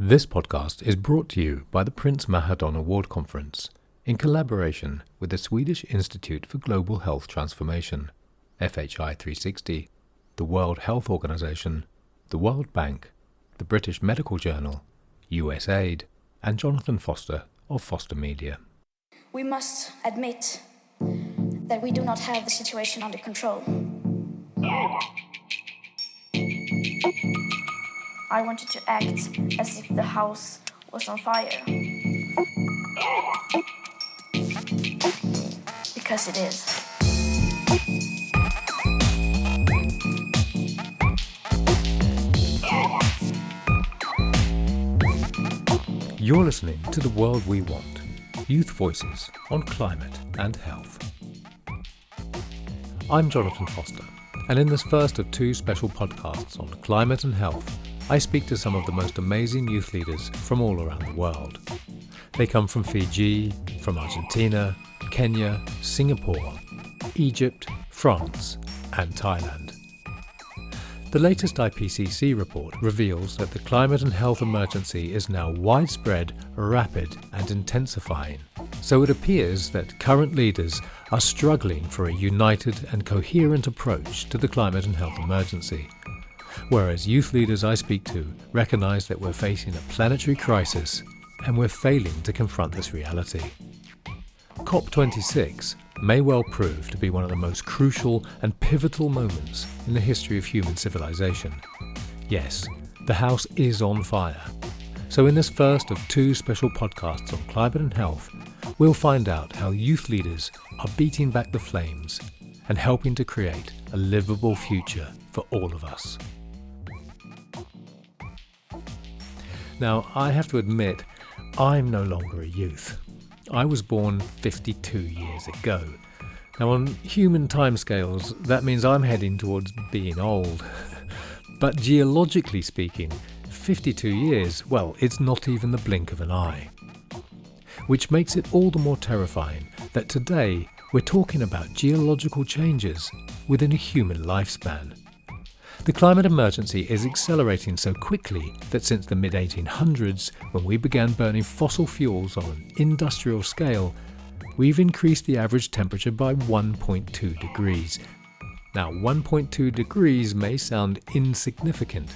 This podcast is brought to you by the Prince Mahadon Award Conference in collaboration with the Swedish Institute for Global Health Transformation, FHI 360, the World Health Organization, the World Bank, the British Medical Journal, USAID, and Jonathan Foster of Foster Media. We must admit that we do not have the situation under control. I wanted to act as if the house was on fire. Because it is. You're listening to The World We Want, Youth Voices on Climate and Health. I'm Jonathan Foster, and in this first of two special podcasts on climate and health, I speak to some of the most amazing youth leaders from all around the world. They come from Fiji, from Argentina, Kenya, Singapore, Egypt, France, and Thailand. The latest IPCC report reveals that the climate and health emergency is now widespread, rapid, and intensifying. So it appears that current leaders are struggling for a united and coherent approach to the climate and health emergency. Whereas youth leaders I speak to recognise that we're facing a planetary crisis and we're failing to confront this reality. COP26 may well prove to be one of the most crucial and pivotal moments in the history of human civilization. Yes, the house is on fire. So in this first of two special podcasts on climate and health, we'll find out how youth leaders are beating back the flames and helping to create a livable future for all of us. Now, I have to admit, I'm no longer a youth. I was born 52 years ago. Now, on human timescales, that means I'm heading towards being old. But geologically speaking, 52 years, well, it's not even the blink of an eye. Which makes it all the more terrifying that today we're talking about geological changes within a human lifespan. The climate emergency is accelerating so quickly that since the mid-1800s, when we began burning fossil fuels on an industrial scale, we've increased the average temperature by 1.2 degrees. Now, 1.2 degrees may sound insignificant,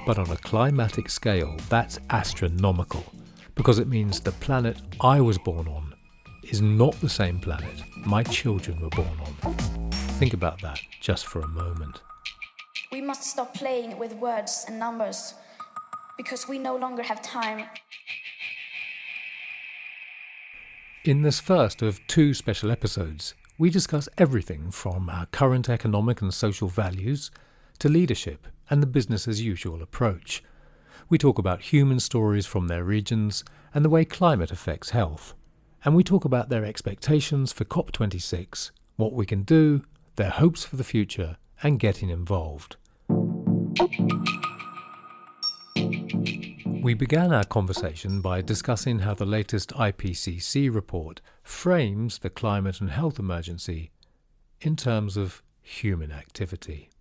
but on a climatic scale, that's astronomical, because it means the planet I was born on is not the same planet my children were born on. Think about that just for a moment. We must stop playing with words and numbers because we no longer have time. In this first of two special episodes, we discuss everything from our current economic and social values to leadership and the business as usual approach. We talk about human stories from their regions and the way climate affects health. And we talk about their expectations for COP26, what we can do, their hopes for the future, and getting involved. We began our conversation by discussing how the latest IPCC report frames the climate and health emergency in terms of human activity.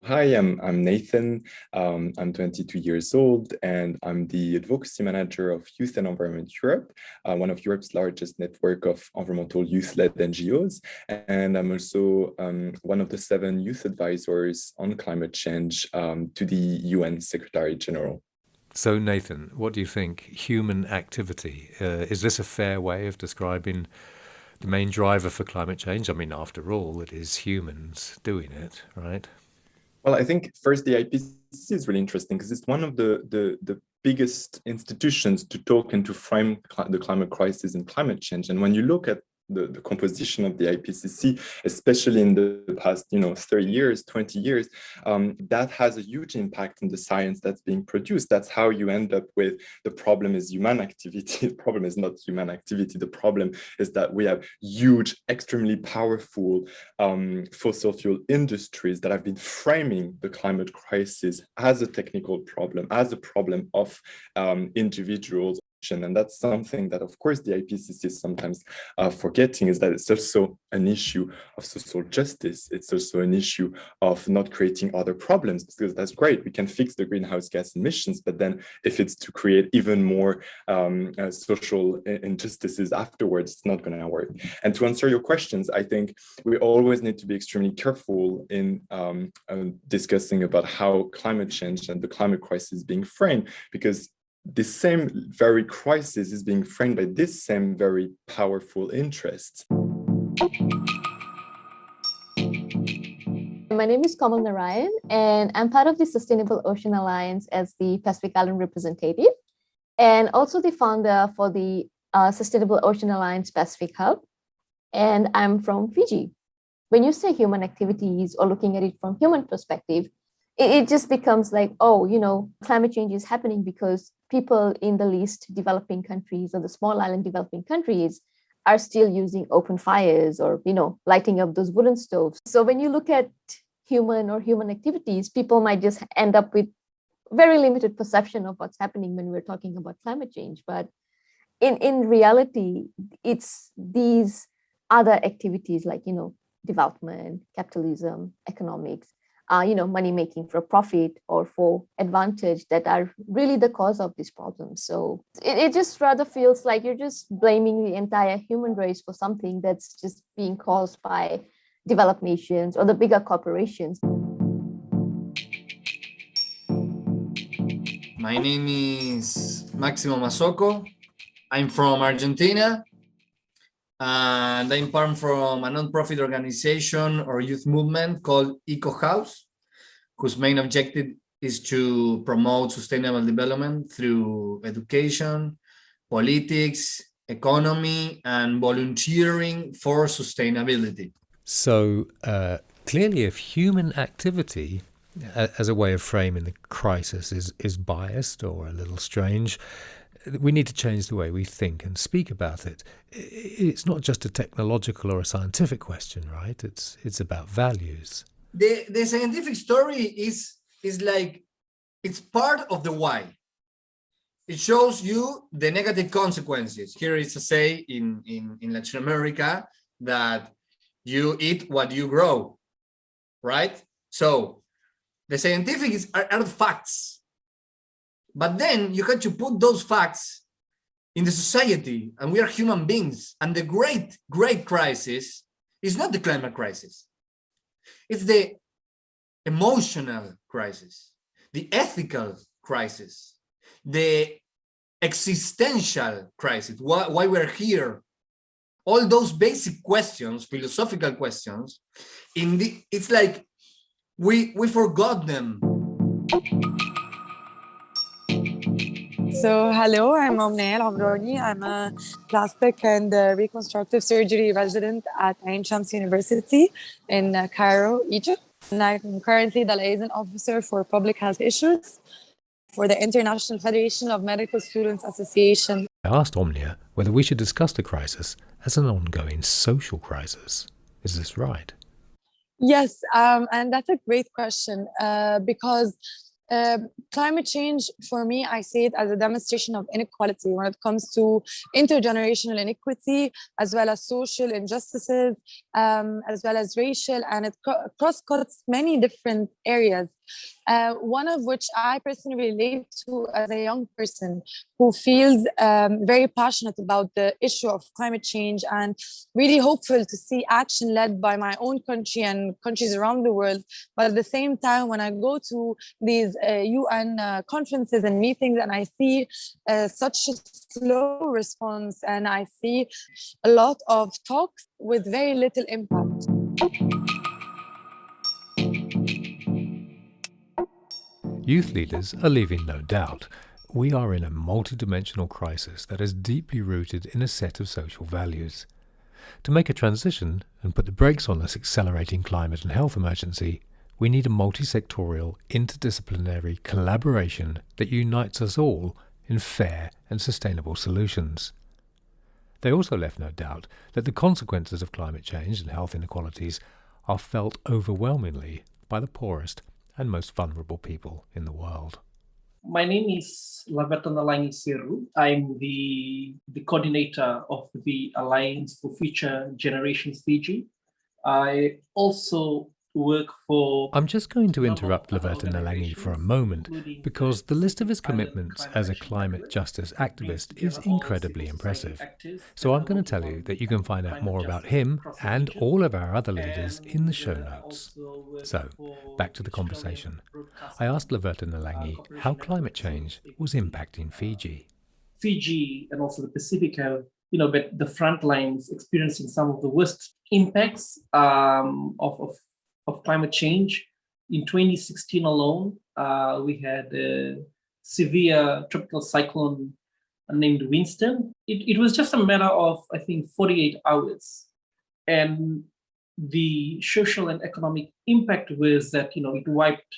Hi, I'm Nathan. I'm 22 years old, and I'm the advocacy manager of Youth and Environment Europe, one of Europe's largest network of environmental youth-led NGOs. And I'm also one of the 7 youth advisors on climate change to the UN Secretary General. So, Nathan, what do you think? Human activity, is this a fair way of describing the main driver for climate change? I mean, after all, it is humans doing it, right? Well, I think first the IPCC is really interesting because it's one of the biggest institutions to talk and to frame the climate crisis and climate change. And when you look at the composition of the IPCC, especially in the past, 30 years, 20 years, that has a huge impact on the science that's being produced. That's how you end up with the problem is human activity. The problem is not human activity. The problem is that we have huge, extremely powerful fossil fuel industries that have been framing the climate crisis as a technical problem, as a problem of individuals And that's something that, of course, the IPCC is sometimes forgetting, is that it's also an issue of social justice. It's also an issue of not creating other problems, because that's great. We can fix the greenhouse gas emissions, but then if it's to create even more social injustices afterwards, it's not going to work. And to answer your questions, I think we always need to be extremely careful in discussing about how climate change and the climate crisis is being framed, because the same very crisis is being framed by this same very powerful interests. My name is Komal Narayan, and I'm part of the Sustainable Ocean Alliance as the Pacific Island representative, and also the founder for the Sustainable Ocean Alliance Pacific Hub. And I'm from Fiji. When you say human activities or looking at it from human perspective, it just becomes like, oh, climate change is happening because people in the least developing countries or the small island developing countries are still using open fires or, lighting up those wooden stoves. So when you look at human activities, people might just end up with very limited perception of what's happening when we're talking about climate change. But in reality, it's these other activities like, development, capitalism, economics, money making for profit or for advantage that are really the cause of this problem. So it just rather feels like you're just blaming the entire human race for something that's just being caused by developed nations or the bigger corporations. My name is Máximo Masocco. I'm from Argentina, and I'm part from a non-profit organization or youth movement called Eco House, whose main objective is to promote sustainable development through education, politics, economy, and volunteering for sustainability. So clearly, if human activity as a way of framing the crisis is biased or a little strange, we need to change the way we think and speak about it. It's not just a technological or a scientific question, right? It's about values. The scientific story is like, it's part of the why. It shows you the negative consequences. Here is a say in Latin America that you eat what you grow, right? So the scientific are the facts. But then you have to put those facts in the society, and we are human beings. And the great crisis is not the climate crisis. It's the emotional crisis, the ethical crisis, the existential crisis, why we're here. All those basic questions, philosophical questions, it's like we forgot them. So, hello, I'm Omrani. I'm a plastic and reconstructive surgery resident at Ain Shams University in Cairo, Egypt. And I'm currently the liaison officer for public health issues for the International Federation of Medical Students Association. I asked Omnia whether we should discuss the crisis as an ongoing social crisis. Is this right? Yes, and that's a great question because climate change, for me, I see it as a demonstration of inequality when it comes to intergenerational inequity, as well as social injustices, as well as racial, and it cross-cuts many different areas. One of which I personally relate to as a young person who feels very passionate about the issue of climate change and really hopeful to see action led by my own country and countries around the world. But at the same time, when I go to these UN conferences and meetings and I see such a slow response and I see a lot of talks with very little impact. Youth leaders are leaving no doubt. We are in a multidimensional crisis that is deeply rooted in a set of social values. To make a transition and put the brakes on this accelerating climate and health emergency, we need a multi-sectorial, interdisciplinary collaboration that unites us all in fair and sustainable solutions. They also left no doubt that the consequences of climate change and health inequalities are felt overwhelmingly by the poorest and most vulnerable people in the world. My name is Seru. I'm the coordinator of the Alliance for Future Generations Fiji. I also work for... I'm just going to interrupt Laverta Nalangi for a moment because the list of his commitments as a climate justice activist is incredibly impressive. So I'm going to tell you that you can find out more about him and all of our other leaders in the show notes. So, back to the conversation. I asked Laverta Nalangi how climate change was impacting Fiji. Fiji and also the Pacific have, but the front lines experiencing some of the worst impacts of climate change. In 2016 alone, we had a severe tropical cyclone named Winston. It was just a matter of, I think, 48 hours. And the social and economic impact was that, it wiped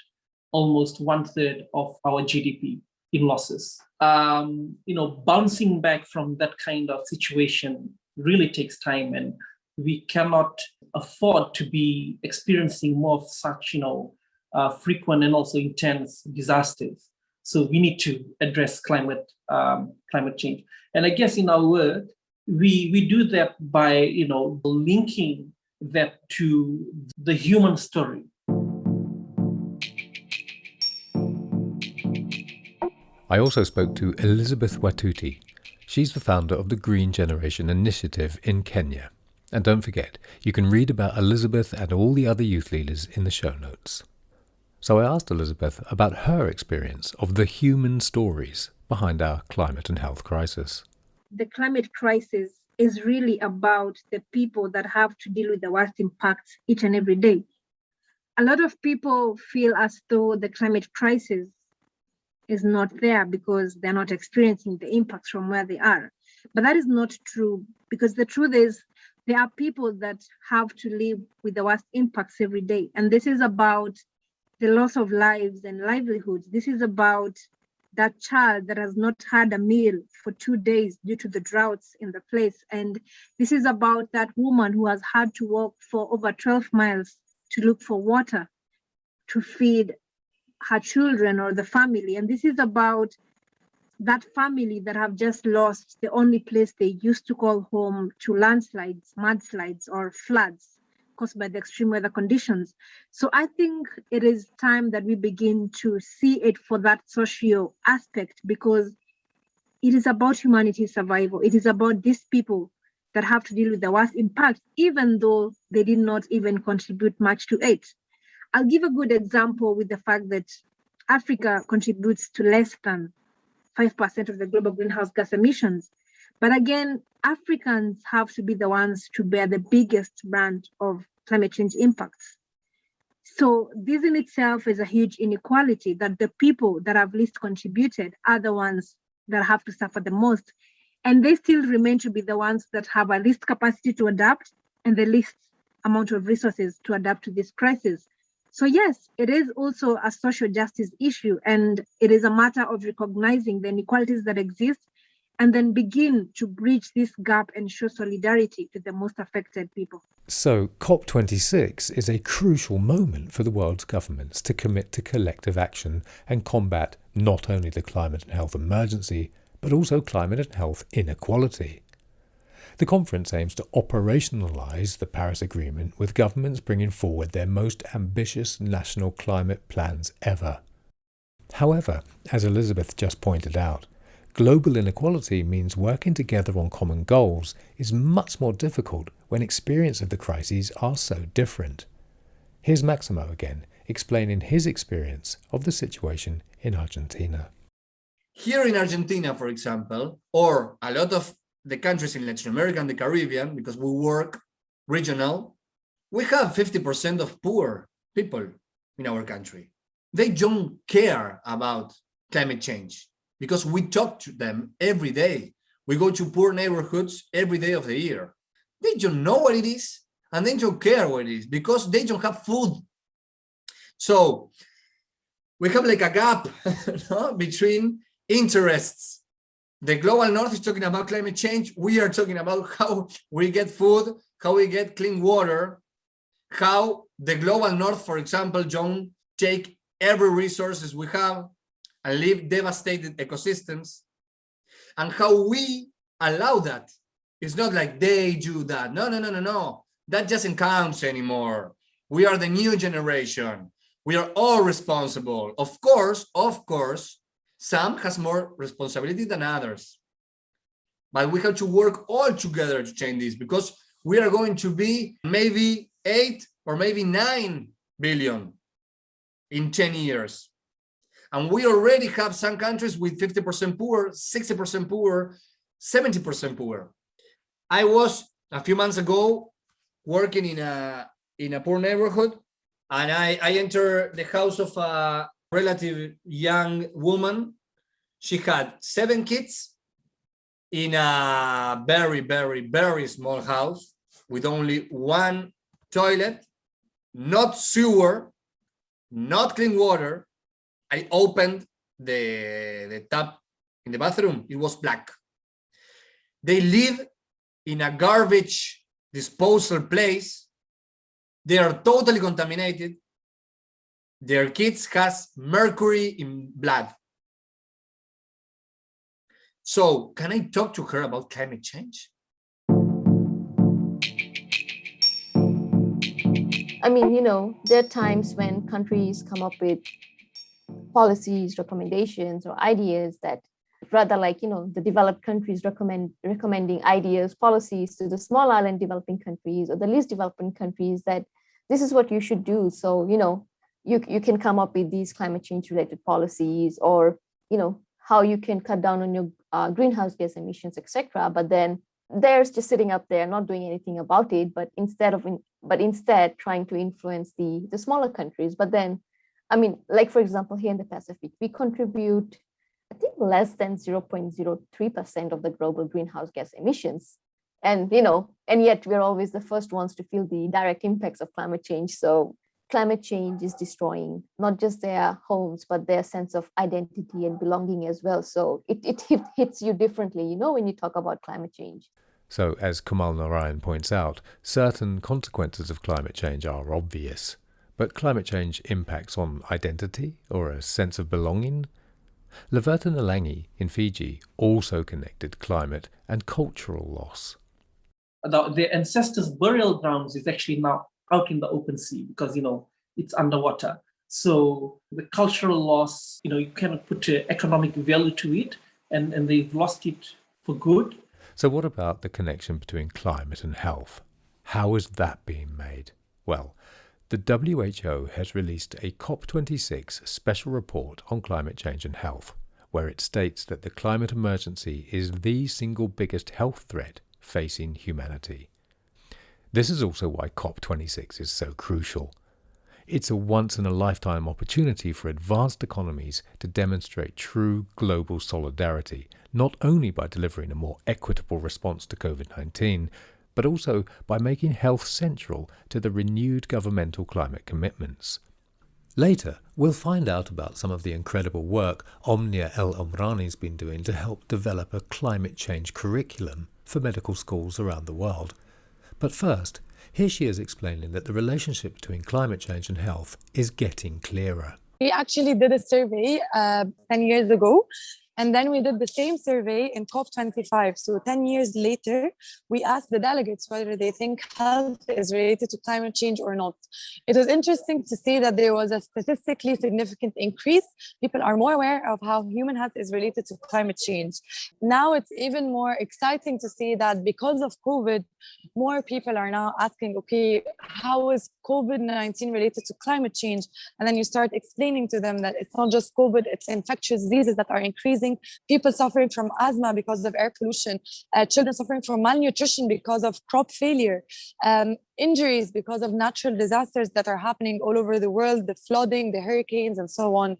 almost 1/3 of our GDP in losses. Bouncing back from that kind of situation really takes time, and we cannot afford to be experiencing more of such, frequent and also intense disasters. So we need to address climate change. And I guess in our work, we do that by, linking that to the human story. I also spoke to Elizabeth Watuti. She's the founder of the Green Generation Initiative in Kenya. And don't forget, you can read about Elizabeth and all the other youth leaders in the show notes. So I asked Elizabeth about her experience of the human stories behind our climate and health crisis. The climate crisis is really about the people that have to deal with the worst impacts each and every day. A lot of people feel as though the climate crisis is not there because they're not experiencing the impacts from where they are. But that is not true, because the truth is there are people that have to live with the worst impacts every day. And this is about the loss of lives and livelihoods. This is about that child that has not had a meal for 2 days due to the droughts in the place. And this is about that woman who has had to walk for over 12 miles to look for water to feed her children or the family. And this is about that family that have just lost the only place they used to call home to landslides, mudslides, or floods caused by the extreme weather conditions. So I think it is time that we begin to see it for that social aspect, because it is about humanity's survival. It is about these people that have to deal with the worst impact, even though they did not even contribute much to it. I'll give a good example with the fact that Africa contributes to less than 5% of the global greenhouse gas emissions. But again, Africans have to be the ones to bear the biggest brand of climate change impacts. So this in itself is a huge inequality, that the people that have least contributed are the ones that have to suffer the most. And they still remain to be the ones that have a least capacity to adapt and the least amount of resources to adapt to this crisis. So yes, it is also a social justice issue, and it is a matter of recognizing the inequalities that exist and then begin to bridge this gap and show solidarity to the most affected people. So COP26 is a crucial moment for the world's governments to commit to collective action and combat not only the climate and health emergency, but also climate and health inequality. The conference aims to operationalise the Paris Agreement, with governments bringing forward their most ambitious national climate plans ever. However, as Elizabeth just pointed out, global inequality means working together on common goals is much more difficult when experience of the crises are so different. Here's Maximo again, explaining his experience of the situation in Argentina. Here in Argentina, for example, or a lot of the countries in Latin America and the Caribbean, because we work regional, we have 50% of poor people in our country. They don't care about climate change because we talk to them every day. We go to poor neighborhoods every day of the year. They don't know what it is, and they don't care what it is because they don't have food. So we have like a gap between interests. The global north is talking about climate change. We are talking about how we get food, how we get clean water, how the global north, for example, don't take every resources we have, and leave devastated ecosystems, and how we allow that. It's not like they do that. No. That doesn't count anymore. We are the new generation. We are all responsible. Of course, some has more responsibility than others. But we have to work all together to change this, because we are going to be maybe 8 or maybe 9 billion in 10 years. And we already have some countries with 50% poor, 60% poor, 70% poor. I was a few months ago working in a poor neighborhood, and I entered the house of a relative young woman. She had 7 kids in a very, very, very small house with only 1 toilet, not sewer, not clean water. I opened the tap in the bathroom. It was black. They live in a garbage disposal place. They are totally contaminated. Their kids has mercury in blood. So can I talk to her about climate change? I mean, there are times when countries come up with policies, recommendations, or ideas that rather like, the developed countries recommending ideas, policies to the small island developing countries or the least developing countries that this is what you should do. So, you can come up with these climate change related policies, or, how you can cut down on your greenhouse gas emissions, etc. But then they're just sitting up there not doing anything about it, but instead trying to influence the smaller countries. But then, I mean, like, for example, here in the Pacific, we contribute, I think, less than 0.03% of the global greenhouse gas emissions. And, and yet we're always the first ones to feel the direct impacts of climate change. So climate change is destroying not just their homes, but their sense of identity and belonging as well. So it hits you differently, when you talk about climate change. So, as Komal Narayan points out, certain consequences of climate change are obvious. But climate change impacts on identity or a sense of belonging. Laverton-Alangi in Fiji also connected climate and cultural loss. Their ancestors' burial grounds is actually now out in the open sea because, it's underwater. So the cultural loss, you cannot put an economic value to it, and they've lost it for good. So what about the connection between climate and health? How is that being made? Well, the WHO has released a COP26 special report on climate change and health, where it states that the climate emergency is the single biggest health threat facing humanity. This is also why COP26 is so crucial. It's a once-in-a-lifetime opportunity for advanced economies to demonstrate true global solidarity, not only by delivering a more equitable response to COVID-19, but also by making health central to the renewed governmental climate commitments. Later, we'll find out about some of the incredible work Omnia Omrani's been doing to help develop a climate change curriculum for medical schools around the world. But first, here she is explaining that the relationship between climate change and health is getting clearer. We actually did a survey 10 years ago, and then we did the same survey in COP25. So 10 years later, we asked the delegates whether they think health is related to climate change or not. It was interesting to see that there was a statistically significant increase. People are more aware of how human health is related to climate change. Now it's even more exciting to see that because of COVID, more people are now asking, okay, how is COVID-19 related to climate change? And then you start explaining to them that it's not just COVID, it's infectious diseases that are increasing, people suffering from asthma because of air pollution, children suffering from malnutrition because of crop failure, injuries because of natural disasters that are happening all over the world, the flooding, the hurricanes, and so on.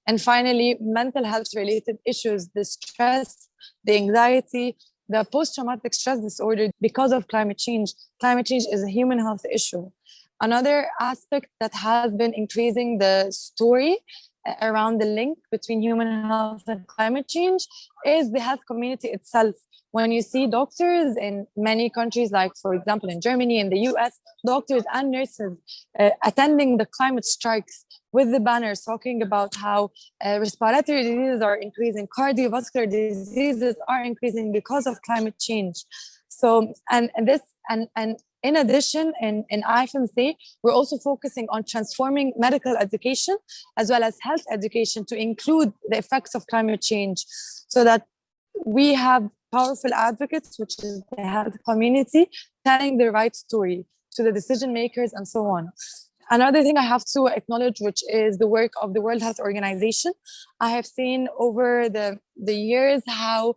And finally, mental health related issues, the stress, the anxiety, the post-traumatic stress disorder because of climate change. Climate change is a human health issue. Another aspect that has been increasing the story around the link between human health and climate change is the health community itself. When you see doctors in many countries, like for example in Germany, in the US, doctors and nurses attending the climate strikes with the banners talking about how respiratory diseases are increasing, cardiovascular diseases are increasing because of climate change. So, and in addition, in IFMSA, we're also focusing on transforming medical education as well as health education to include the effects of climate change, so that we have powerful advocates, which is the health community, telling the right story to the decision makers and so on. Another thing I have to acknowledge, which is the work of the World Health Organization. I have seen over the years how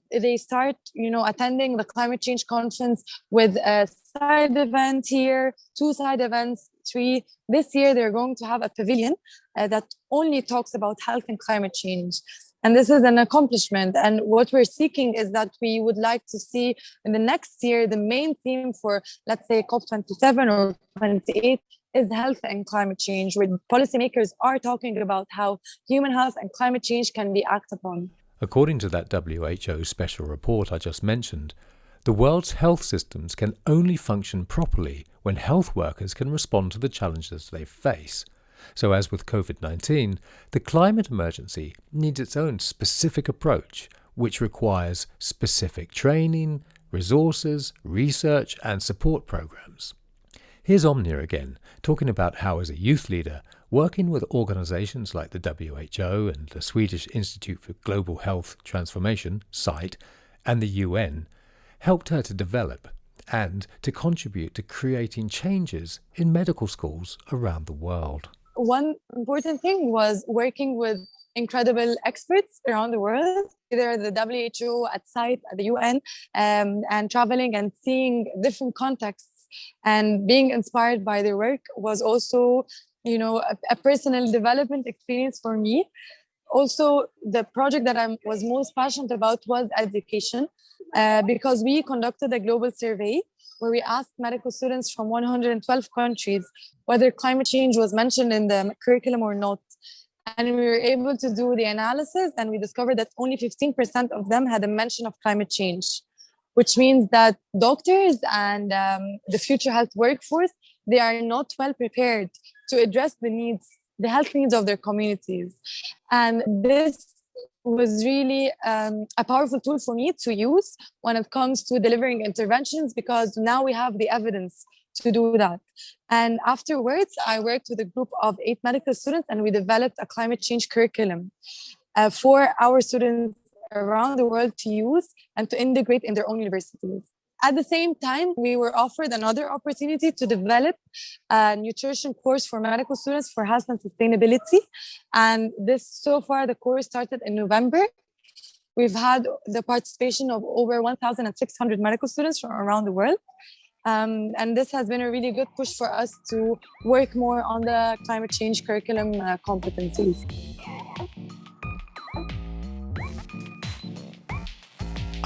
they start, attending the climate change conference with a side event here, 2 side events, 3. This year, they're going to have a pavilion that only talks about health and climate change. And this is an accomplishment. And what we're seeking is that we would like to see in the next year, the main theme for, let's say, COP27 or 28 is health and climate change, where policymakers are talking about how human health and climate change can be acted upon. According to that WHO special report I just mentioned, the world's health systems can only function properly when health workers can respond to the challenges they face. So as with COVID-19, the climate emergency needs its own specific approach, which requires specific training, resources, research and support programs. Here's Omnia again, talking about how as a youth leader, working with organisations like the WHO and the Swedish Institute for Global Health Transformation, SITE, and the UN, helped her to develop and to contribute to creating changes in medical schools around the world. One important thing was working with incredible experts around the world, either the WHO, at SITE, at the UN, and traveling and seeing different contexts and being inspired by their work was also, a personal development experience for me. Also, the project that I was most passionate about was education, because we conducted a global survey where we asked medical students from 112 countries whether climate change was mentioned in the curriculum or not. And we were able to do the analysis, and we discovered that only 15% of them had a mention of climate change, which means that doctors and the future health workforce, they are not well prepared to address the health needs of their communities. And this was really a powerful tool for me to use when it comes to delivering interventions, because now we have the evidence to do that. And afterwards, I worked with a group of 8 medical students, and we developed a climate change curriculum for our students around the world to use and to integrate in their own universities. At the same time, we were offered another opportunity to develop a nutrition course for medical students for health and sustainability. And so far, the course started in November. We've had the participation of over 1,600 medical students from around the world. And this has been a really good push for us to work more on the climate change curriculum competencies.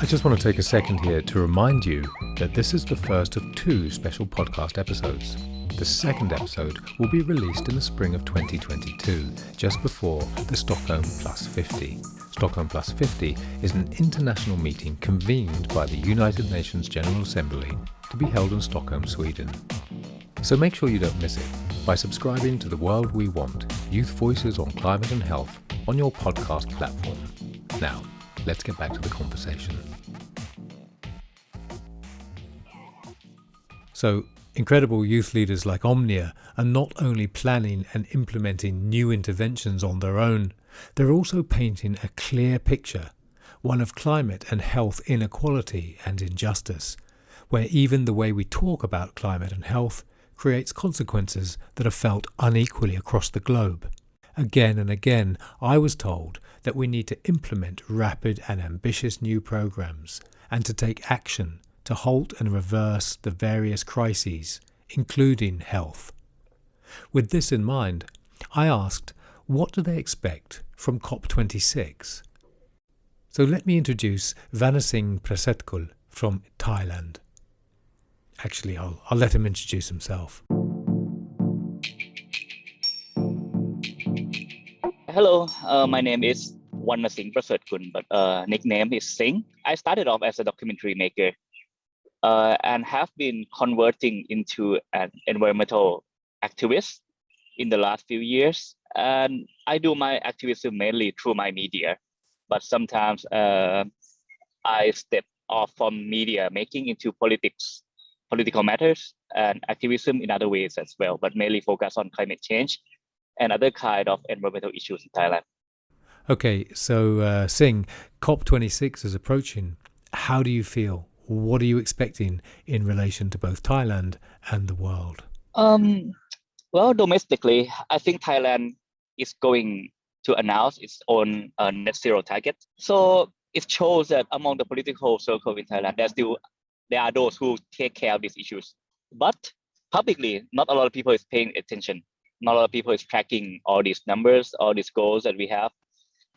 I just want to take a second here to remind you that this is the first of 2 special podcast episodes. The second episode will be released in the spring of 2022, just before the Stockholm Plus 50. Stockholm Plus 50 is an international meeting convened by the United Nations General Assembly to be held in Stockholm, Sweden. So make sure you don't miss it by subscribing to The World We Want, Youth Voices on Climate and Health, on your podcast platform. Now, let's get back to the conversation. So, incredible youth leaders like Omnia are not only planning and implementing new interventions on their own, they're also painting a clear picture, one of climate and health inequality and injustice, where even the way we talk about climate and health creates consequences that are felt unequally across the globe. Again and again, I was told that we need to implement rapid and ambitious new programs and to take action to halt and reverse the various crises, including health. With this in mind, I asked, what do they expect from COP26? So let me introduce Vanasingh Prasetkul from Thailand. Actually, I'll let him introduce himself. Hello, my name is Wanna Singh Prasatkun, but nickname is Singh. I started off as a documentary maker and have been converting into an environmental activist in the last few years. And I do my activism mainly through my media, but sometimes I step off from media making into political matters and activism in other ways as well, but mainly focus on climate change and other kind of environmental issues in Thailand. Okay, so Singh, COP26 is approaching. How do you feel? What are you expecting in relation to both Thailand and the world? Well, domestically, I think Thailand is going to announce its own net zero target. So it shows that among the political circle in Thailand, there are those who take care of these issues. But publicly, not a lot of people is paying attention. Not a lot of people is tracking all these numbers, all these goals that we have.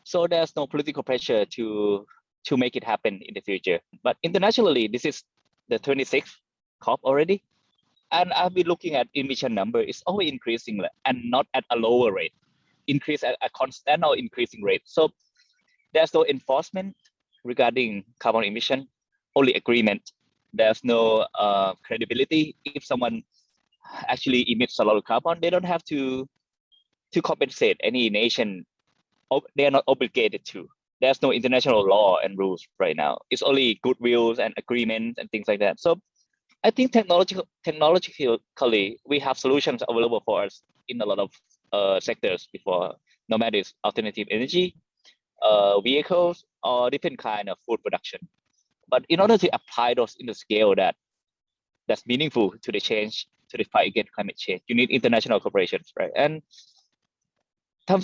So there's no political pressure to make it happen in the future. But internationally, this is the 26th COP already. And I've been looking at emission number. It's always increasing and not at a lower rate. Increase at a constant or increasing rate. So there's no enforcement regarding carbon emission, only agreement. There's no credibility. If someone actually emits a lot of carbon, they don't have to compensate any nation. They are not obligated to. There's no international law and rules right now. It's only goodwills and agreements and things like that. So I think technologically, we have solutions available for us in a lot of sectors before, no matter it's alternative energy, vehicles, or different kind of food production. But in order to apply those in the scale that's meaningful to the change, to the fight against climate change, you need international corporations, right? And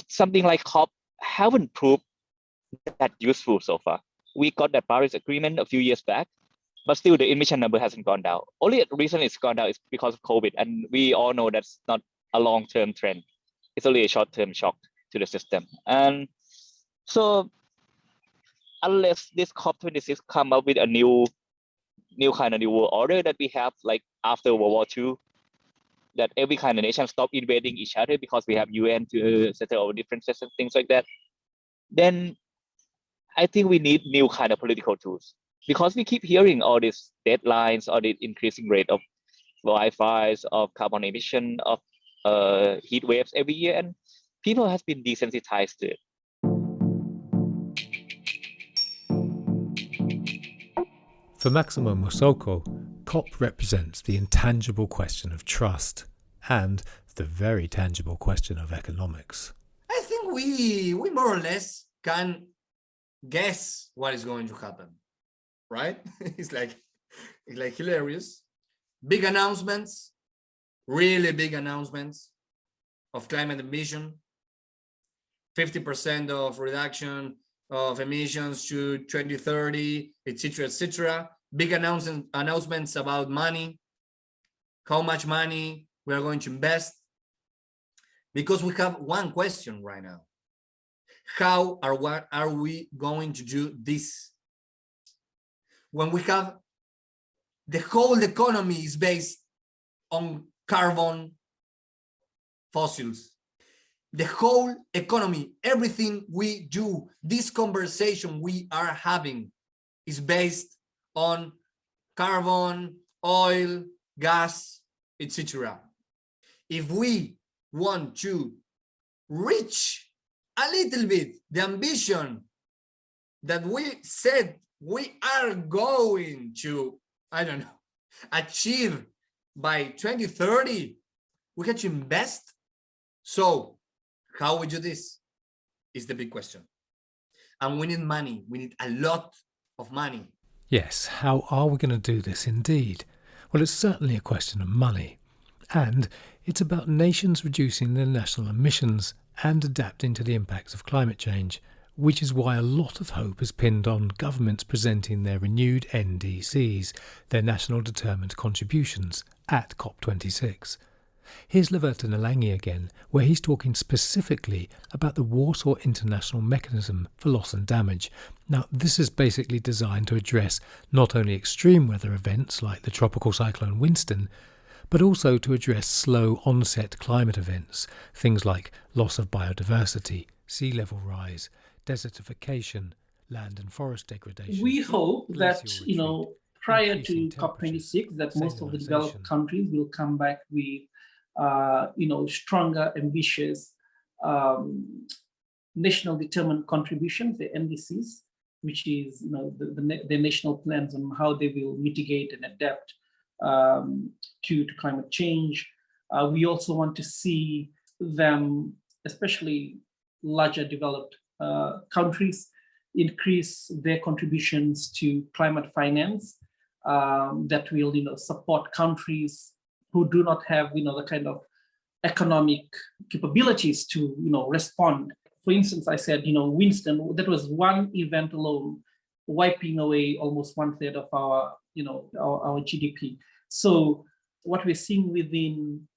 something like COP haven't proved that useful so far. We got that Paris Agreement a few years back, but still the emission number hasn't gone down. Only reason it's gone down is because of COVID, and we all know that's not a long-term trend. It's only a short-term shock to the system. And so unless this COP26 come up with a new world order that we have like after World War II, that every kind of nation stop invading each other because we have UN to settle our differences and things like that, then I think we need new kind of political tools, because we keep hearing all these deadlines or the increasing rate of wildfires, of carbon emission, of heat waves every year, and people have been desensitized to it. For Maximo Musoko, COP represents the intangible question of trust and the very tangible question of economics. I think we more or less can guess what is going to happen, right? It's like hilarious. Big announcements, really big announcements of climate emission, 50% of reduction of emissions to 2030, etc., etc. Big announcements about money, how much money we are going to invest, because we have one question right now: how are we going to do this when we have the whole economy is based on carbon fossils? The whole economy, everything we do, this conversation we are having is based on carbon, oil, gas, etc. If we want to reach a little bit the ambition that we said we are going to, I don't know, achieve by 2030, we have to invest. So how we do this is the big question. And we need money. We need a lot of money. Yes, how are we going to do this indeed? Well, it's certainly a question of money. And it's about nations reducing their national emissions and adapting to the impacts of climate change, which is why a lot of hope is pinned on governments presenting their renewed NDCs, their National Determined Contributions, at COP26. Here's Laverta Nalangi again, where he's talking specifically about the Warsaw International Mechanism for Loss and Damage. Now, this is basically designed to address not only extreme weather events like the tropical cyclone Winston, but also to address slow onset climate events, things like loss of biodiversity, sea level rise, desertification, land and forest degradation. We hope that, glacial you know, retreat, prior increasing to COP26, that most of the salinisation. developed countries will come back with, you know, stronger, ambitious, national determined contributions, the NDCs, which is, you know, the national plans on how they will mitigate and adapt to climate change. We also want to see them, especially larger developed countries, increase their contributions to climate finance that will, you know, support countries who do not have, you know, the kind of economic capabilities to, you know, respond. For instance, I said, you know, Winston, that was one event alone, wiping away almost 1/3 of our, you know, our GDP. So what we're seeing within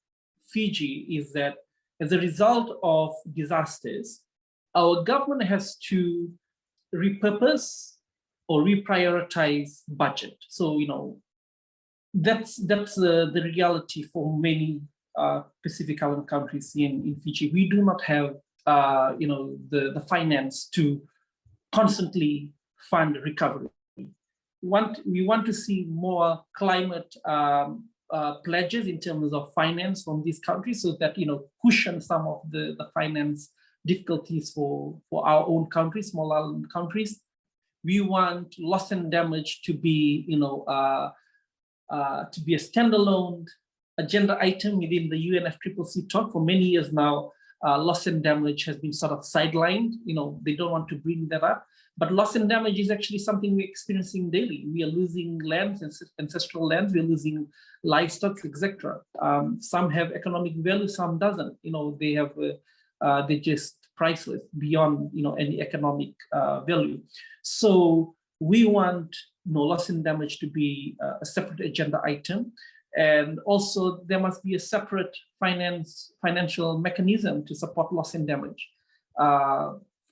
Fiji is that as a result of disasters, our government has to repurpose or reprioritize budget. So, you know, that's the reality for many Pacific Island countries in Fiji. We do not have, you know, the finance to constantly fund recovery. We want to see more climate pledges in terms of finance from these countries, so that, you know, cushion some of the finance difficulties for our own countries, small island countries. We want loss and damage to be, you know, to be a standalone agenda item within the UNFCCC talk. For many years now, loss and damage has been sort of sidelined. You know, they don't want to bring that up. But loss and damage is actually something we're experiencing daily. We are losing lands, ancestral lands. We're losing livestock, etc. Some have economic value, some doesn't. You know, they have they're just priceless beyond, you know, any economic value. So we want, you know, loss and damage to be a separate agenda item. And also there must be a separate financial mechanism to support loss and damage,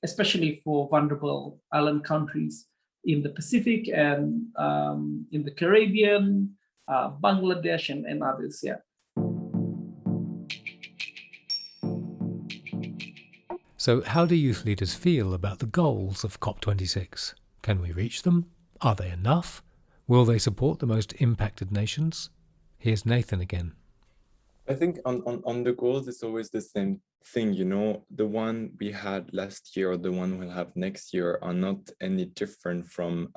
especially for vulnerable island countries in the Pacific and in the Caribbean, Bangladesh and others, yeah. So how do youth leaders feel about the goals of COP26? Can we reach them? Are they enough? Will they support the most impacted nations? Here's Nathan again. I think on the goals, it's always the same thing, you know, the one we had last year or the one we'll have next year are not any different from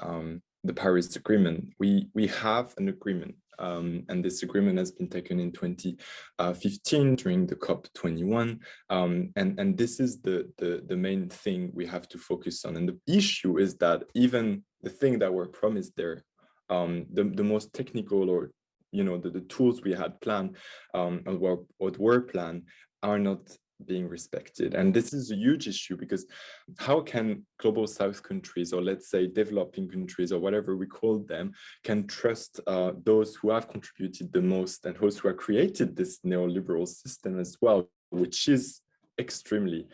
the Paris Agreement. We have an agreement, and this agreement has been taken in 2015 during the COP21, and this is the main thing we have to focus on. And the issue is that even the thing that were promised there, the most technical, or you know, the tools we had planned or were planned are not being respected. And this is a huge issue, because how can global South countries, or let's say developing countries, or whatever we call them, can trust those who have contributed the most and those who have created this neoliberal system as well, which is extremely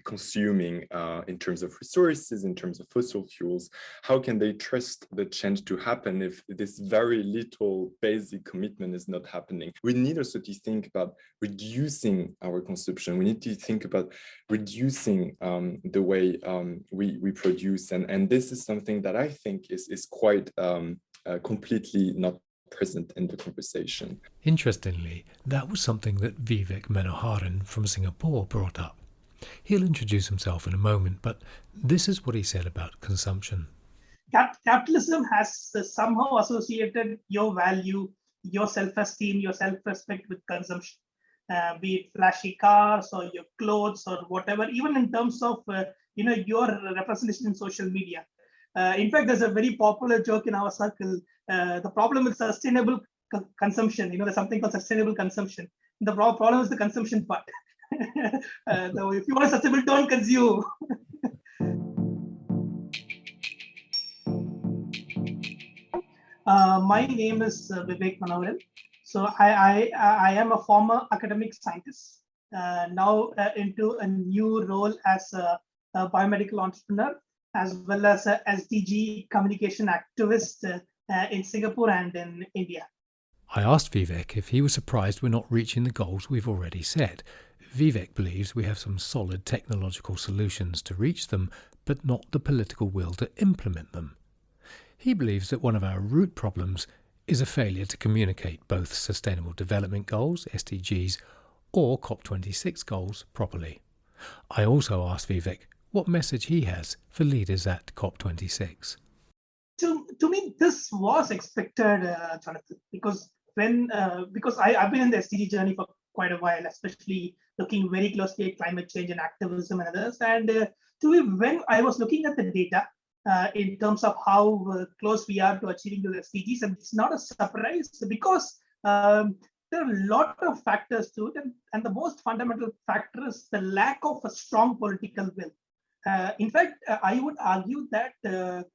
consuming in terms of resources, in terms of fossil fuels? How can they trust the change to happen if this very little basic commitment is not happening? We need also to think about reducing our consumption. We need to think about reducing the way we produce, and this is something that I think is quite completely not present in the conversation. Interestingly, that was something that Vivek Manoharan from Singapore brought up. He'll introduce himself in a moment, but this is what he said about consumption. Capitalism has somehow associated your value, your self-esteem, your self-respect with consumption, be it flashy cars or your clothes or whatever, even in terms of you know, your representation in social media. In fact, there's a very popular joke in our circle. The problem with sustainable consumption, you know, there's something called sustainable consumption. The problem is the consumption part. So if you want sustainable, don't consume. My name is Vivek Manoharan. So I am a former academic scientist, now into a new role as a biomedical entrepreneur, as well as a SDG communication activist in Singapore and in India. I asked Vivek if he was surprised we're not reaching the goals we've already set. Vivek believes we have some solid technological solutions to reach them, but not the political will to implement them. He believes that one of our root problems is a failure to communicate both Sustainable Development Goals, SDGs, or COP26 goals properly. I also asked Vivek what message he has for leaders at COP26. To me, this was expected, Jonathan, because I've been in the SDG journey for quite a while, especially looking very closely at climate change and activism and others. And to me, when I was looking at the data in terms of how close we are to achieving the SDGs, and it's not a surprise because there are a lot of factors to it, and the most fundamental factor is the lack of a strong political will. In fact, I would argue that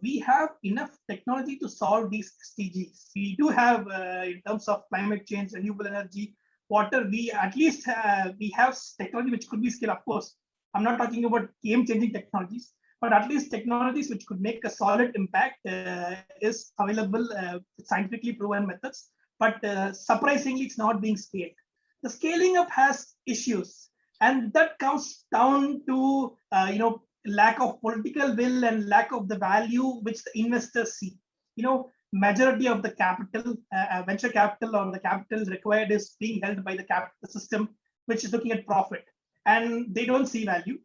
we have enough technology to solve these SDGs. We do have, in terms of climate change, renewable energy, water, we at least we have technology which could be scaled. Of course, I'm not talking about game-changing technologies, but at least technologies which could make a solid impact is available with scientifically proven methods. But surprisingly, it's not being scaled. The scaling up has issues, and that comes down to lack of political will and lack of the value which the investors see. Majority of the capital, venture capital, or the capital required is being held by the capital system, which is looking at profit, and they don't see value.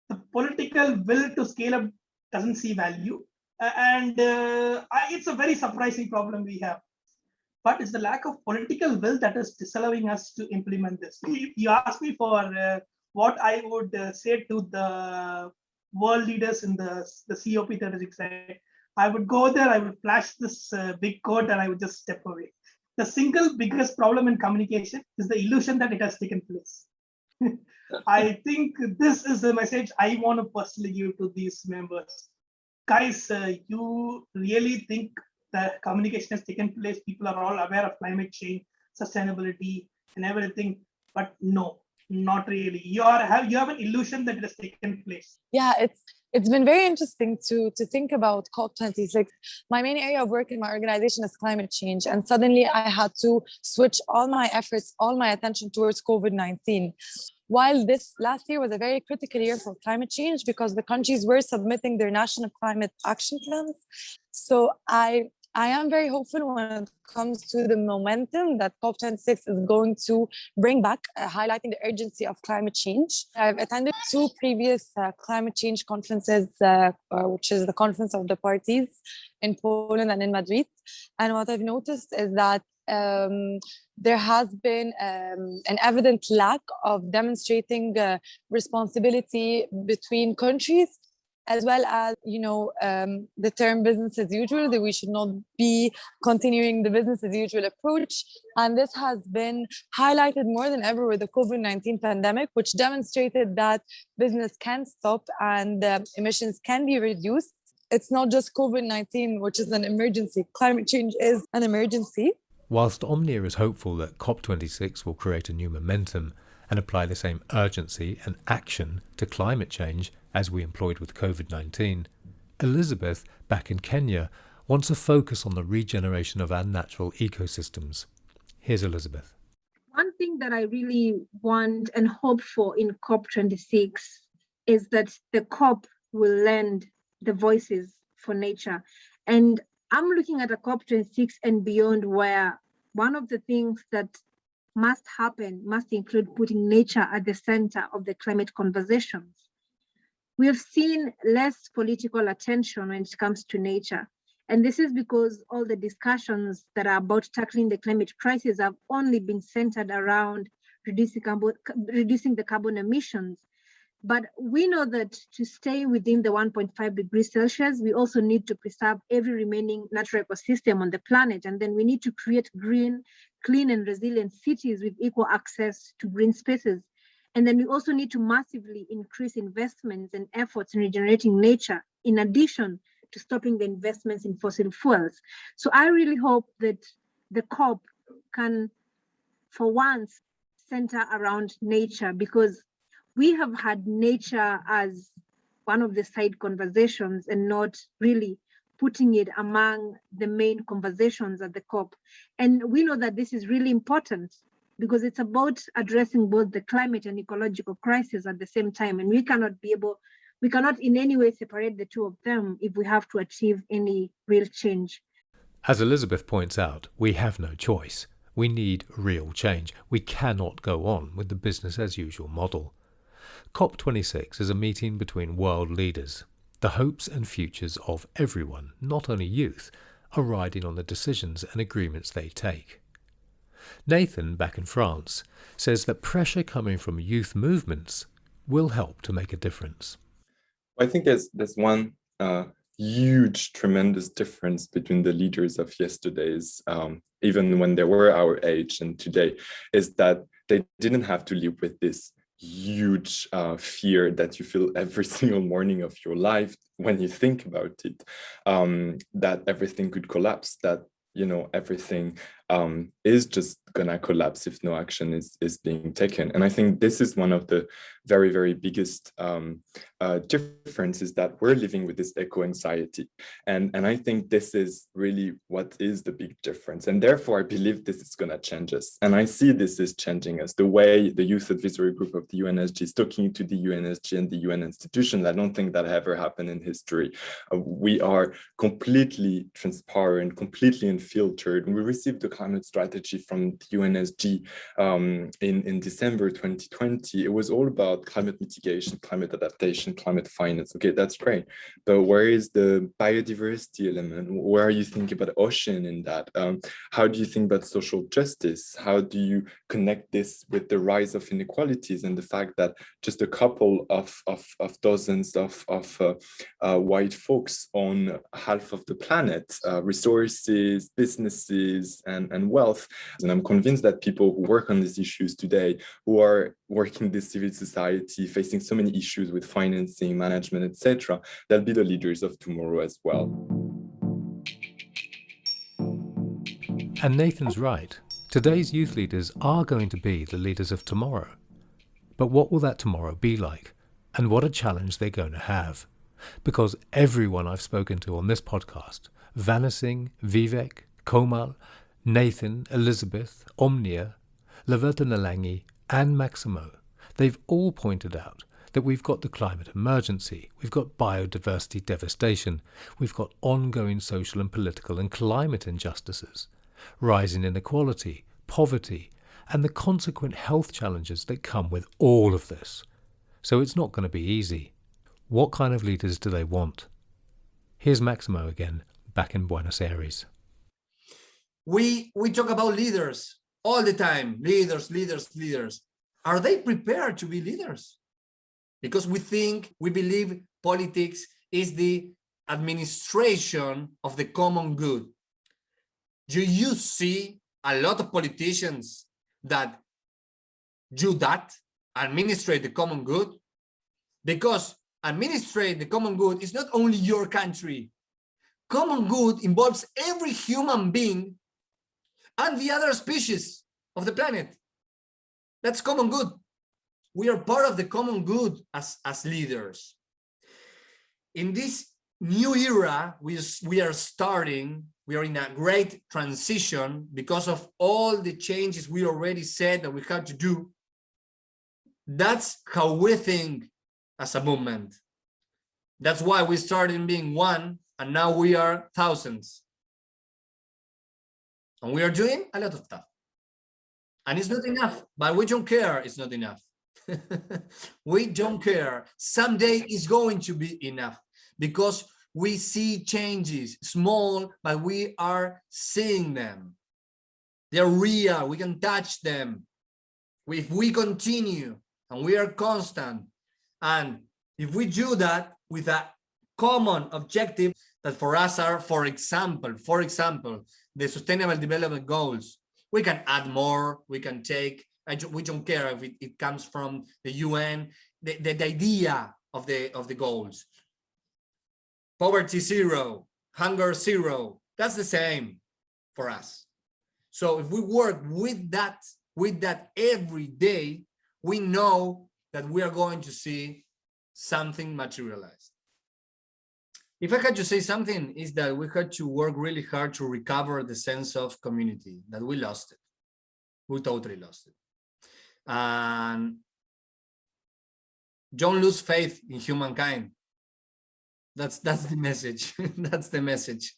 The political will to scale up doesn't see value, and it's a very surprising problem we have. But it's the lack of political will that is disallowing us to implement this. You asked me for what I would say to the world leaders in the COP36 side. I would go there, I would flash this big quote, and I would just step away. The single biggest problem in communication is the illusion that it has taken place. I think this is the message I want to personally give to these members. Guys, you really think that communication has taken place? People are all aware of climate change, sustainability, and everything, but no, not really. You have an illusion that it has taken place. Yeah, it's been very interesting to think about COP26. My main area of work in my organization is climate change, and suddenly I had to switch all my efforts, all my attention towards COVID-19. While this last year was a very critical year for climate change because the countries were submitting their national climate action plans. So I am very hopeful when it comes to the momentum that COP26 is going to bring back, highlighting the urgency of climate change. I've attended 2 previous climate change conferences, which is the Conference of the Parties in Poland and in Madrid. And what I've noticed is that there has been an evident lack of demonstrating responsibility between countries, as well as, the term business as usual, that we should not be continuing the business as usual approach. And this has been highlighted more than ever with the COVID-19 pandemic, which demonstrated that business can stop and emissions can be reduced. It's not just COVID-19, which is an emergency. Climate change is an emergency. Whilst Omnia is hopeful that COP26 will create a new momentum and apply the same urgency and action to climate change as we employed with COVID-19, Elizabeth, back in Kenya, wants a focus on the regeneration of our natural ecosystems. Here's Elizabeth. One thing that I really want and hope for in COP26 is that the COP will lend the voices for nature. And I'm looking at a COP26 and beyond, where one of the things that must happen must include putting nature at the center of the climate conversations. We have seen less political attention when it comes to nature. And this is because all the discussions that are about tackling the climate crisis have only been centered around reducing the carbon emissions. But we know that to stay within the 1.5 degrees Celsius, we also need to preserve every remaining natural ecosystem on the planet. And then we need to create green, clean and resilient cities with equal access to green spaces. And then we also need to massively increase investments and efforts in regenerating nature, in addition to stopping the investments in fossil fuels. So I really hope that the COP can, for once, center around nature, because we have had nature as one of the side conversations and not really putting it among the main conversations at the COP. And we know that this is really important because it's about addressing both the climate and ecological crisis at the same time. And we cannot in any way separate the two of them if we have to achieve any real change. As Elizabeth points out, we have no choice. We need real change. We cannot go on with the business as usual model. COP26 is a meeting between world leaders. The hopes and futures of everyone, not only youth, are riding on the decisions and agreements they take. Nathan, back in France, says that pressure coming from youth movements will help to make a difference. I think there's one huge, tremendous difference between the leaders of yesterday's, even when they were our age and today, is that they didn't have to live with this huge fear that you feel every single morning of your life when you think about it, that everything could collapse, that everything is just gonna collapse if no action is being taken. And I think this is one of the very, very biggest differences, that we're living with this eco-anxiety. And I think this is really what is the big difference. And therefore, I believe this is gonna change us. And I see this is changing us. The way the Youth Advisory Group of the UNSG is talking to the UNSG and the UN institutions, I don't think that ever happened in history. We are completely transparent, completely unfiltered. We received the climate strategy from the UNSG in December 2020. It was all about climate mitigation, climate adaptation, climate finance. Okay, that's great. But where is the biodiversity element? Where are you thinking about ocean in that? How do you think about social justice? How do you connect this with the rise of inequalities and the fact that just a couple of dozens of white folks own half of the planet, resources, businesses, and wealth? And I'm convinced that people who work on these issues today, who are working in this civil society, facing so many issues with financing, management, etc., they'll be the leaders of tomorrow as well. And Nathan's right. Today's youth leaders are going to be the leaders of tomorrow. But what will that tomorrow be like? And what a challenge they're going to have. Because everyone I've spoken to on this podcast, Vanessing, Vivek, Komal, Nathan, Elizabeth, Omnia, Laverta Nalangi, and Maximo, they've all pointed out that we've got the climate emergency, we've got biodiversity devastation, we've got ongoing social and political and climate injustices, rising inequality, poverty, and the consequent health challenges that come with all of this. So it's not going to be easy. What kind of leaders do they want? Here's Maximo again, back in Buenos Aires. We talk about leaders all the time. Leaders. Are they prepared to be leaders? Because we believe politics is the administration of the common good. Do you see a lot of politicians that do that, administrate the common good? Because administrate the common good is not only your country. Common good involves every human being and the other species of the planet. That's common good. We are part of the common good as leaders. In this new era, we are in a great transition because of all the changes we already said that we had to do. That's how we think as a movement. That's why we started being one, and now we are thousands. And we are doing a lot of stuff. And it's not enough, but we don't care it's not enough. We don't care. Someday it's going to be enough because we see changes, small, but we are seeing them. They're real, we can touch them. If we continue and we are constant, and if we do that with a common objective that for us are, for example, the Sustainable Development Goals, we can add more, we can take, we don't care if it comes from the UN, the idea of the goals. Poverty zero, hunger zero, that's the same for us. So if we work with that every day, we know that we are going to see something materialized. If I had to say something, is that we had to work really hard to recover the sense of community, that we lost it. We totally lost it. And don't lose faith in humankind. That's the message. That's the message.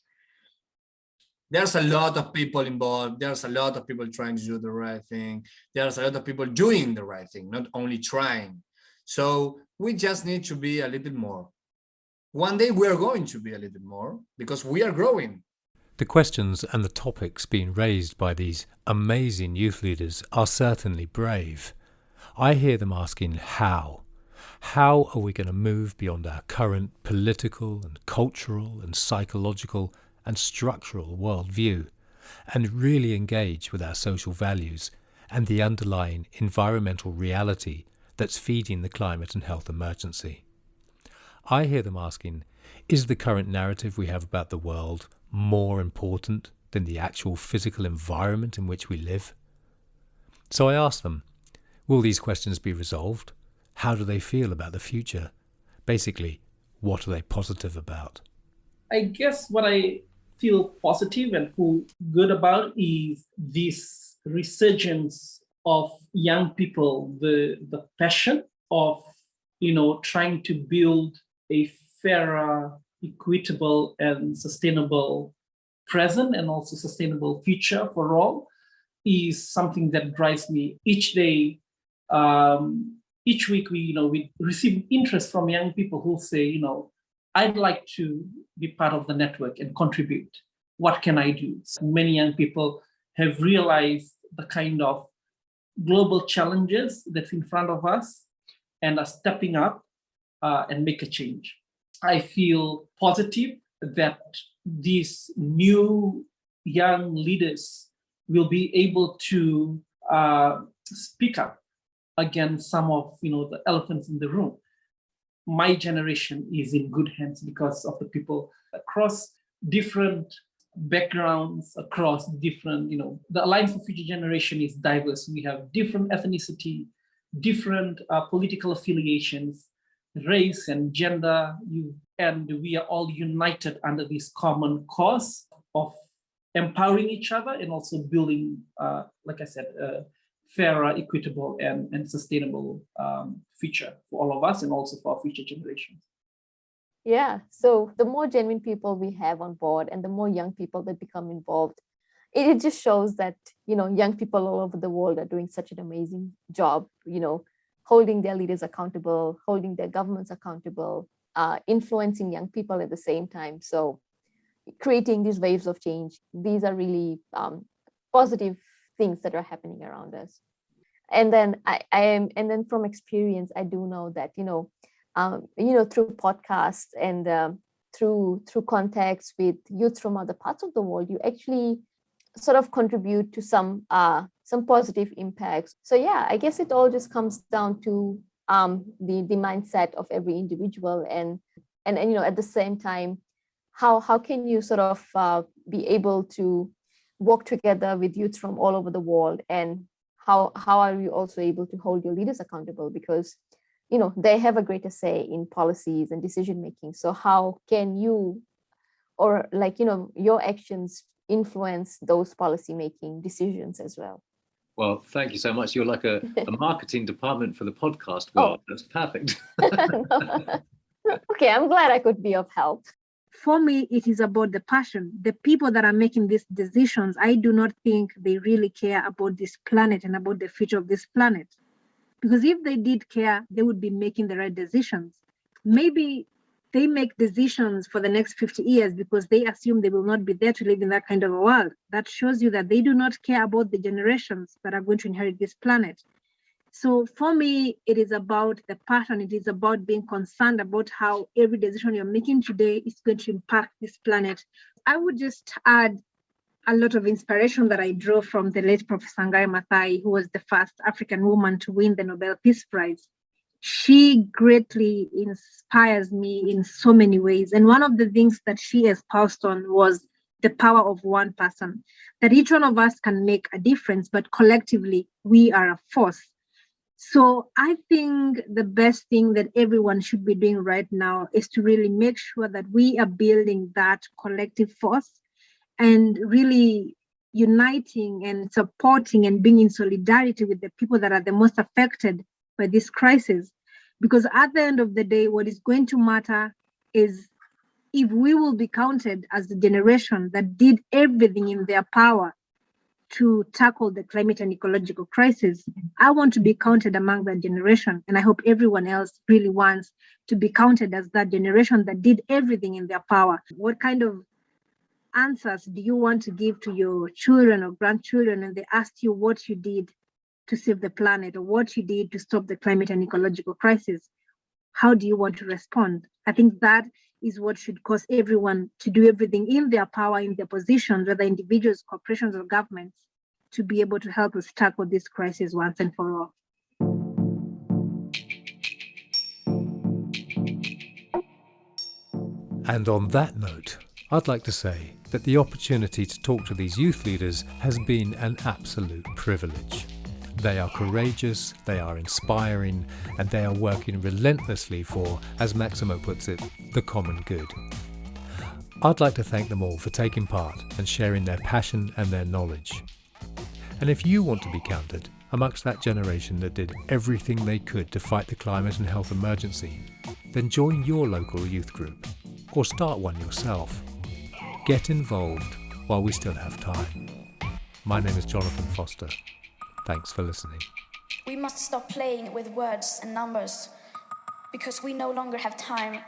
There's a lot of people involved. There's a lot of people trying to do the right thing. There's a lot of people doing the right thing, not only trying. So we just need to be a little bit more. One day we're going to be a little bit more because we are growing. The questions and the topics being raised by these amazing youth leaders are certainly brave. I hear them asking how. How are we going to move beyond our current political and cultural and psychological and structural worldview and really engage with our social values and the underlying environmental reality that's feeding the climate and health emergency? I hear them asking, is the current narrative we have about the world more important than the actual physical environment in which we live? So I ask them, will these questions be resolved? How do they feel about the future? Basically, what are they positive about? I guess what I feel positive and feel good about is this resurgence of young people, the passion of, trying to build a fairer, equitable, and sustainable present and also sustainable future for all is something that drives me each day. Each week, we receive interest from young people who say, I'd like to be part of the network and contribute. What can I do? So many young people have realized the kind of global challenges that's in front of us and are stepping up and make a change. I feel positive that these new young leaders will be able to speak up against some of the elephants in the room. My generation is in good hands because of the people across different backgrounds, across different, the Alliance for Future Generation is diverse. We have different ethnicity, different political affiliations, race and gender, and we are all united under this common cause of empowering each other and also building, like I said, fairer, equitable, and sustainable future for all of us and also for our future generations. Yeah, so the more genuine people we have on board and the more young people that become involved, it just shows that, young people all over the world are doing such an amazing job, holding their leaders accountable, holding their governments accountable, influencing young people at the same time. So creating these waves of change, these are really positive things that are happening around us. And then and then from experience, I do know that, through podcasts and through contacts with youth from other parts of the world, you actually sort of contribute to some positive impacts. So yeah, I guess it all just comes down to the mindset of every individual and at the same time, how can you sort of be able to work together with youth from all over the world, and how are you also able to hold your leaders accountable, because they have a greater say in policies and decision making. So how can you, or your actions influence those policy making decisions as well? Well, thank you so much. You're like a marketing department for the podcast world. That's perfect. Okay, I'm glad I could be of help. For me, it is about the passion. The people that are making these decisions, I do not think they really care about this planet and about the future of this planet. Because if they did care, they would be making the right decisions. Maybe they make decisions for the next 50 years because they assume they will not be there to live in that kind of a world. That shows you that they do not care about the generations that are going to inherit this planet. So for me, it is about the passion. It is about being concerned about how every decision you're making today is going to impact this planet. I would just add a lot of inspiration that I drew from the late Professor Wangari Maathai, who was the first African woman to win the Nobel Peace Prize. She greatly inspires me in so many ways. And one of the things that she espoused on was the power of one person, that each one of us can make a difference, but collectively we are a force. So I think the best thing that everyone should be doing right now is to really make sure that we are building that collective force and really uniting and supporting and being in solidarity with the people that are the most affected by this crisis. Because at the end of the day, what is going to matter is if we will be counted as the generation that did everything in their power to tackle the climate and ecological crisis. I want to be counted among that generation, and I hope everyone else really wants to be counted as that generation that did everything in their power. What kind of answers do you want to give to your children or grandchildren, and they ask you what you did to save the planet or what you did to stop the climate and ecological crisis? How do you want to respond? I think that is what should cause everyone to do everything in their power, in their positions, whether individuals, corporations, or governments, to be able to help us tackle this crisis once and for all. And on that note, I'd like to say that the opportunity to talk to these youth leaders has been an absolute privilege. They are courageous, they are inspiring, and they are working relentlessly for, as Maximo puts it, the common good. I'd like to thank them all for taking part and sharing their passion and their knowledge. And if you want to be counted amongst that generation that did everything they could to fight the climate and health emergency, then join your local youth group or start one yourself. Get involved while we still have time. My name is Jonathan Foster. Thanks for listening. We must stop playing with words and numbers because we no longer have time.